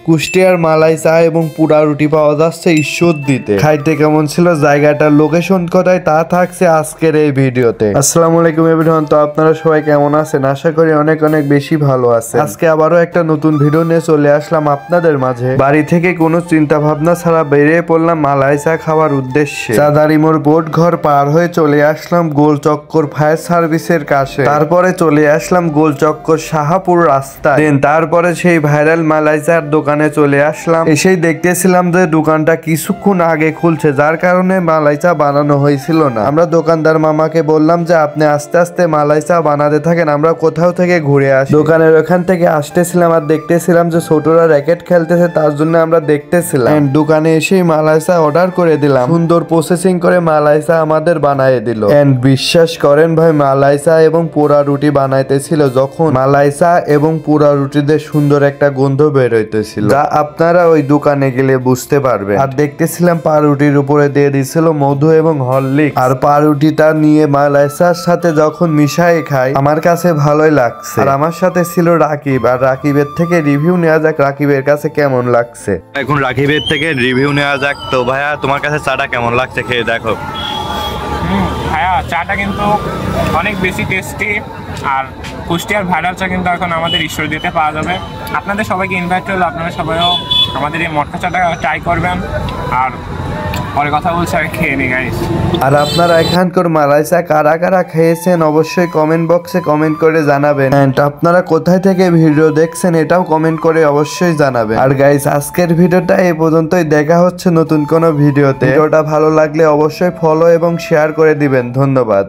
কুষ্টিয়ার মালাই চা এবং পুরা রুটি পাওয়া যাচ্ছে ঈশ্বরদীতে। খাইতে কেমন ছিল, জায়গাটার লোকেশন কোথায়, তা থাকছে আজকের এই ভিডিওতে। আসসালামু আলাইকুম এভরিওয়ান, তো আপনারা সবাই কেমন আছেন? আশা করি অনেক অনেক বেশি ভালো আছেন। আজকে আবারও একটা নতুন ভিডিও নিয়ে চলে আসলাম আপনাদের মাঝে। বাড়ি থেকে কোনো চিন্তা ভাবনা ছাড়া বেরিয়ে পড়লাম মালাই চা খাওয়ার উদ্দেশ্যে। চাঁদারিমোড় বোট ঘর পার হয়ে চলে আসলাম গোল চক্কর ফায়ার সার্ভিসের কাছে। তারপরে চলে আসলাম গোল চক্কর শাহাপুর রাস্তায়। তারপরে সেই ভাইরাল মালাই চার দোকানে চলে আসলাম। এসেই দেখতেছিলাম যে দোকানটা কিছুক্ষণ আগে খুলছে, যার কারণে মালাই চা বানানো হয়েছিল না। আমরা দোকানদার মামাকে বললাম যে আপনি আস্তে আস্তে মালাই চা বানাতে থাকেন, আমরা কোথাও থেকে ঘুরে আসি। দোকানের ওখান থেকে আসতেছিলাম আর দেখতেছিলাম যে ছোটরা র্যাকেট খেলতেছে, তার জন্য আমরা দেখতেছিলাম। দোকানে এসেই মালাই চা অর্ডার করে দিলাম। সুন্দর প্রসেসিং করে মালাই চা আমাদের বানিয়ে দিল। এন্ড বিশ্বাস করেন ভাই, মালাই চা এবং পোড়া রুটি বানাইতেছিল যখন, মালাই চা এবং পোড়া রুটিদের সুন্দর একটা গন্ধ বের হইতেছিল, যা আপনারা ওই দোকানে গেলে বুঝতে পারবেন। আর দেখতেছিলাম পাউরুটির উপরে দিয়ে দিয়েছিল মধু এবং হরলিক্স। আর পাউরুটিটা নিয়ে মালাই চার সাথে যখন মিশাই খাই, আমার কাছে ভালোই লাগছে। আর আমার সাথে ছিল রাকিব, আর রাকিবের থেকে রিভিউ নেওয়া যাক রাকিবের কাছে কেমন লাগছে। এখন রাকিবের থেকে রিভিউ নেওয়া যাক। তো ভাইয়া, তোমার কাছে চাটা কেমন লাগছে খেয়ে দেখো। ভাইয়া, চাটা কিন্তু অনেক বেশি টেস্টি। আর কুষ্টিয়ার ভাইরাল চা কিন্তু এখন আমাদের ঈশ্বরদীতে পাওয়া যাবে। আপনাদের সবাইকে ইনভাইট করলে আপনারা সবাইও আমাদের এই মটকা চাটা ট্রাই করবেন। আর পরে কথা বলছি, আগে খেয়ে নিই গাইস। আর আপনারা এখানকার মালাই চা কারা কারা খেয়েছেন অবশ্যই কমেন্ট বক্সে কমেন্ট করে জানাবেন। এন্ড আপনারা কোথায় থেকে ভিডিও দেখছেন এটাও কমেন্ট করে অবশ্যই জানাবেন। আর গাইস, আজকের ভিডিওটা এই পর্যন্তই। দেখা হচ্ছে নতুন কোনো ভিডিওতে। ভিডিওটা ভালো লাগলে অবশ্যই ফলো এবং শেয়ার করে দিবেন। ধন্যবাদ।